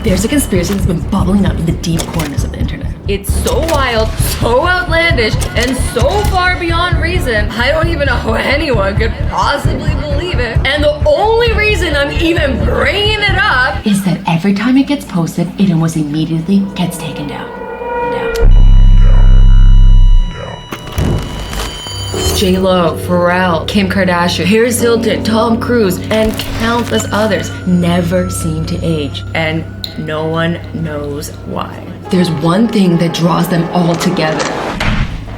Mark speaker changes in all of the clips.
Speaker 1: There's a conspiracy that's been bubbling up in the deep corners of the internet. It's so wild, so outlandish, and so far beyond reason, I don't even know how anyone could possibly believe it. And the only reason I'm even bringing it up is that every time it gets posted, it almost immediately gets taken down. J-Lo, Pharrell, Kim Kardashian, Paris Hilton, Tom Cruise, and countless others never seem to age, and no one knows why. There's one thing that draws them all together.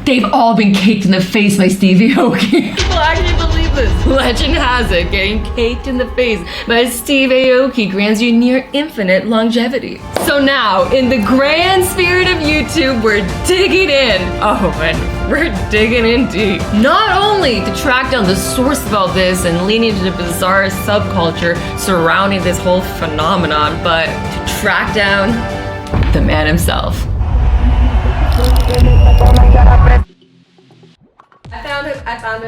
Speaker 1: They've all been caked in the face by Stevie Aoki. People actually believe this. Legend has it, getting caked in the face by Steve Aoki grants you near infinite longevity. So now, in the grand spirit of YouTube, we're digging in. Oh, and we're digging in deep. Not only to track down the source of all this and lean into the bizarre subculture surrounding this whole phenomenon, but to track down the man himself.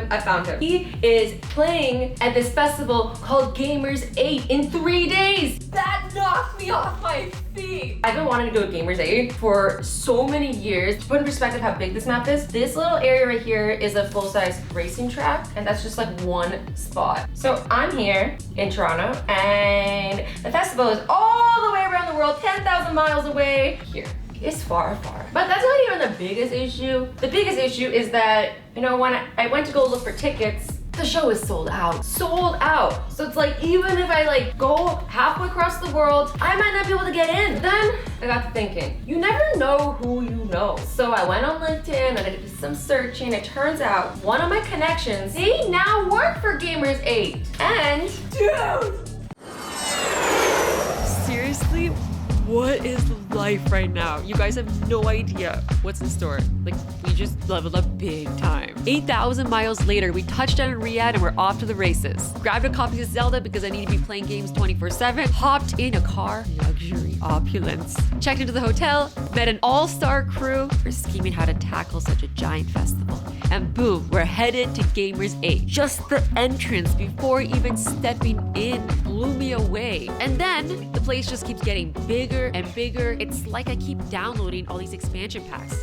Speaker 1: I found him. He is playing at this festival called Gamers 8 in 3 days. That knocked me off my feet. I've been wanting to go to Gamers 8 for so many years. To put in perspective how big this map is, this little area right here is a full-size racing track, and that's just like one spot. So I'm here in Toronto, and the festival is all the way around the world, 10,000 miles away here. It's far. But that's not even the biggest issue. The biggest issue is that, you know, when I went to go look for tickets, the show is sold out. So it's like, even if I go halfway across the world, I might not be able to get in. Then I got to thinking, you never know who you know. So I went on LinkedIn and I did some searching. It turns out one of my connections, they now work for Gamers 8. And dude! Seriously? What is life right now? You guys have no idea what's in store. Like, we just leveled up big time. 8,000 miles later, we touched down in Riyadh and we're off to the races. Grabbed a copy of Zelda because I need to be playing games 24/7. Hopped in a car, luxury, opulence. Checked into the hotel, met an all-star crew for scheming how to tackle such a giant festival. And boom, we're headed to Gamers 8. Just the entrance before even stepping in blew me away. And then the place just keeps getting bigger and bigger. It's like I keep downloading all these expansion packs.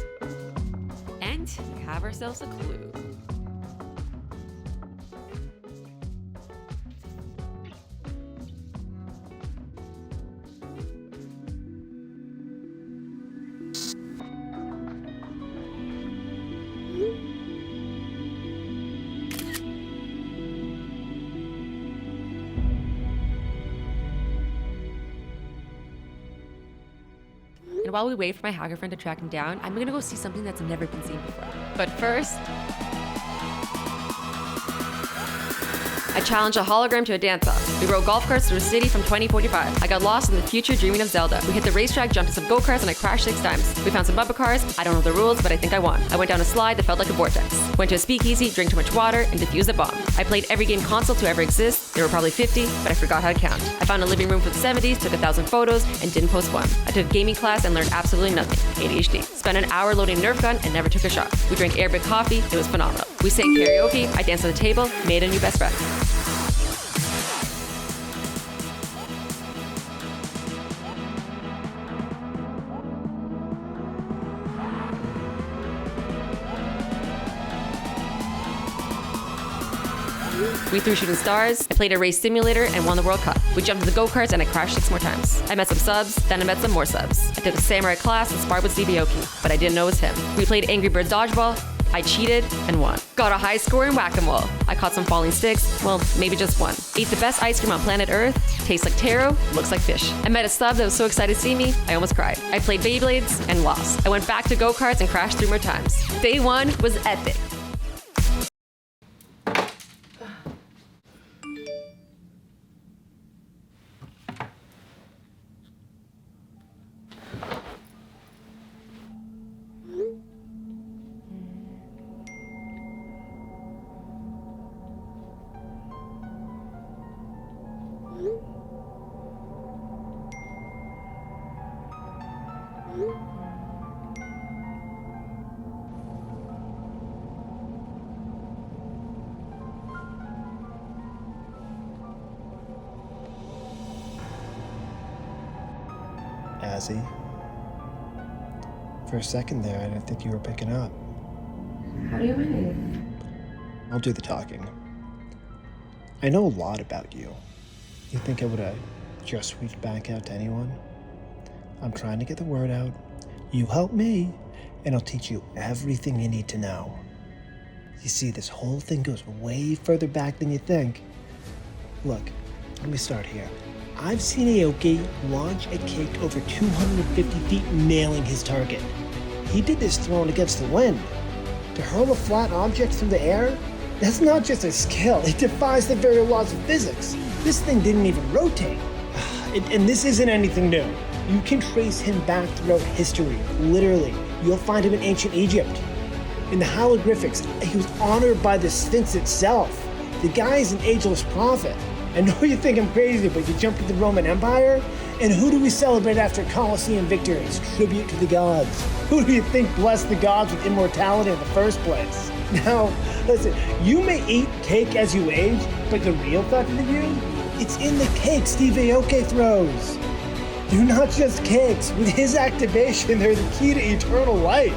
Speaker 1: And we have ourselves a clue. And while we wait for my hacker friend to track him down, I'm gonna go see something that's never been seen before. But first, I challenged a hologram to a dance-off. We rode golf carts through a city from 2045. I got lost in the future dreaming of Zelda. We hit the racetrack, jumped in some go-karts, and I crashed 6 times. We found some bumper cars. I don't know the rules, but I think I won. I went down a slide that felt like a vortex. Went to a speakeasy, drank too much water, and defused a bomb. I played every game console to ever exist. There were probably 50, but I forgot how to count. I found a living room from the 70s, took 1,000 photos, and didn't post one. I took a gaming class and learned absolutely nothing. ADHD. Spent an hour loading a Nerf gun and never took a shot. We drank Arabic coffee. It was phenomenal. We sang karaoke. I danced on the table, made a new best friend. We threw shooting stars, I played a race simulator, and won the World Cup. We jumped in the go-karts and I crashed 6 more times. I met some subs, then I met some more subs. I took a samurai class and sparred with Steve Aoki, but I didn't know it was him. We played Angry Birds Dodgeball, I cheated and won. Got a high score in whack-a-mole. I caught some falling sticks, well, maybe just one. Ate the best ice cream on planet Earth, tastes like taro, looks like fish. I met a sub that was so excited to see me, I almost cried. I played Beyblades and lost. I went back to go-karts and crashed 3 more times. Day 1 was epic.
Speaker 2: Azzy. For a second there, I didn't think you were picking up.
Speaker 1: How do you mean?
Speaker 2: I'll do the talking. I know a lot about you. You think I would have just reached back out to anyone? I'm trying to get the word out. You help me, and I'll teach you everything you need to know. You see, this whole thing goes way further back than you think. Look, let me start here. I've seen Aoki launch a cake over 250 feet, nailing his target. He did this thrown against the wind. To hurl a flat object through the air? That's not just a skill, it defies the very laws of physics. This thing didn't even rotate. And this isn't anything new. You can trace him back throughout history, literally. You'll find him in ancient Egypt. In the hieroglyphics, he was honored by the Sphinx itself. The guy is an ageless prophet. I know you think I'm crazy, but you jump to the Roman Empire? And who do we celebrate after Colosseum victories? Tribute to the gods. Who do you think blessed the gods with immortality in the first place? Now, listen, you may eat cake as you age, but the real fact of you, it's in the cake Steve Aoki throws. They're not just cakes. With his activation, they're the key to eternal life.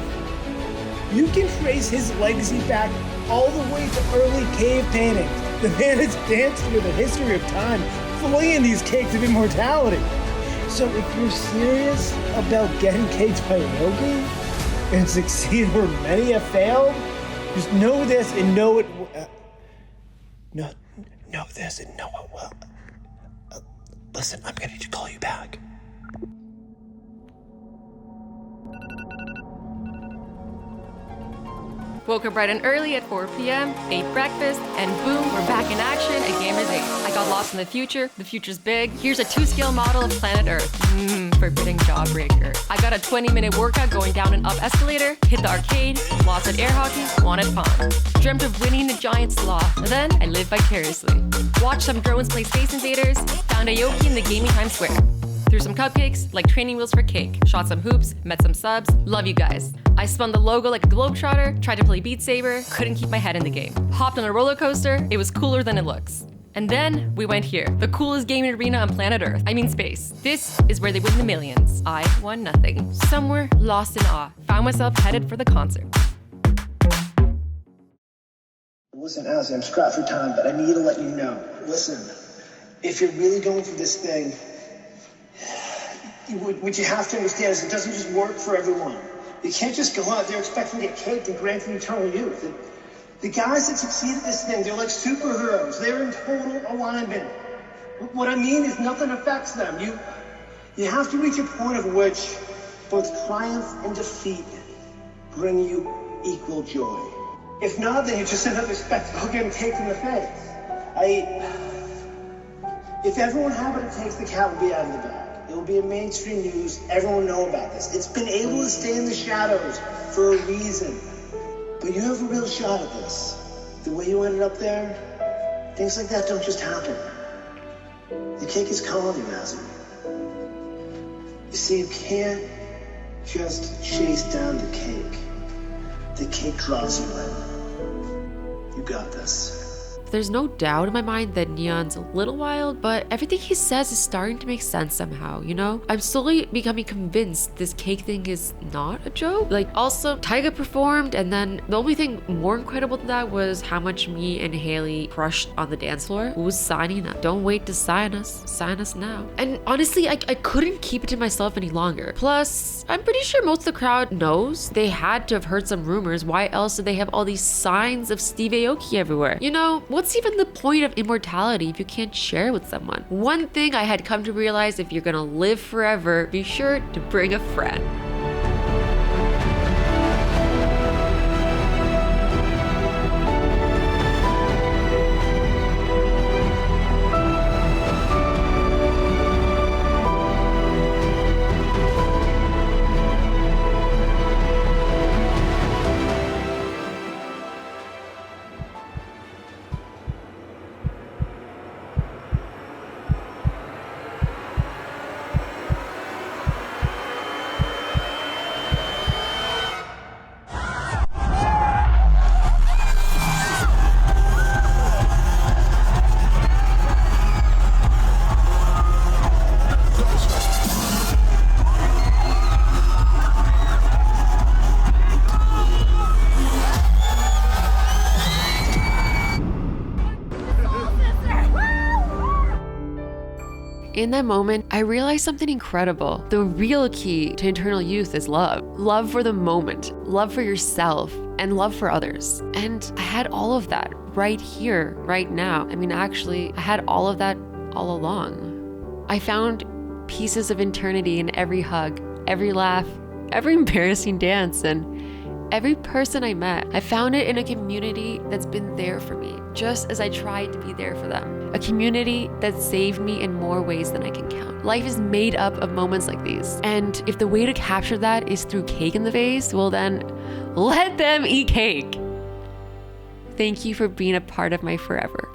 Speaker 2: You can trace his legacy back all the way to early cave paintings. The man has danced through the history of time, flaying these cakes of immortality. So if you're serious about getting caked by Aoki and succeed where many have failed, just know this and know it. Know this and know it will. Listen, I'm gonna need to call you back.
Speaker 1: Woke up bright and early at 4 p.m., ate breakfast, and boom, we're back in action at Gamers 8. I got lost in the future's big. Here's a 2-scale model of planet Earth. Forbidding jawbreaker. I got a 20-minute workout going down and up escalator, hit the arcade, lost at air hockey, won at pong. Dreamt of winning the giant sloth, then I lived vicariously. Watched some drones play Space Invaders, found Aoki in the gaming Times Square. Threw some cupcakes, like training wheels for cake. Shot some hoops, met some subs. Love you guys. I spun the logo like a globetrotter, tried to play Beat Saber, couldn't keep my head in the game. Hopped on a roller coaster, it was cooler than it looks. And then we went here, the coolest gaming arena on planet Earth. I mean space. This is where they win the millions. I won nothing. Somewhere lost in awe. Found myself headed for the concert.
Speaker 2: Listen, Azzy, I'm strapped for time, but I need to let you know. Listen, if you're really going for this thing, what you have to understand is it doesn't just work for everyone. You can't just go out there expecting to get caked and granted eternal youth. The guys that succeed at this thing, they're like superheroes. They're in total alignment. What I mean is nothing affects them. You have to reach a point of which both triumph and defeat bring you equal joy. If not, then you just end up with spectacle getting caked in the face. If everyone had what it takes, the cat would be out of the bag. It will be in mainstream news. Everyone will know about this. It's been able to stay in the shadows for a reason. But you have a real shot at this. The way you ended up there, things like that don't just happen. The cake is calling you, Azzy. You see, you can't just chase down the cake. The cake draws you in. You got this.
Speaker 3: There's no doubt in my mind that Neon's a little wild, but everything he says is starting to make sense somehow, you know? I'm slowly becoming convinced this cake thing is not a joke. Like, also, Tyga performed, and then the only thing more incredible than that was how much me and Haley crushed on the dance floor. Who's signing up? Don't wait to sign us. Sign us now. And honestly, I couldn't keep it to myself any longer. Plus, I'm pretty sure most of the crowd knows. They had to have heard some rumors. Why else did they have all these signs of Steve Aoki everywhere? You know, what's even the point of immortality if you can't share with someone? One thing I had come to realize, if you're gonna live forever, be sure to bring a friend. In that moment, I realized something incredible. The real key to eternal youth is love. Love for the moment, love for yourself, and love for others. And I had all of that right here, right now. I mean, actually, I had all of that all along. I found pieces of eternity in every hug, every laugh, every embarrassing dance, and every person I met. I found it in a community that's been there for me, just as I tried to be there for them. A community that saved me in more ways than I can count. Life is made up of moments like these. And if the way to capture that is through cake in the vase, well then, let them eat cake. Thank you for being a part of my forever.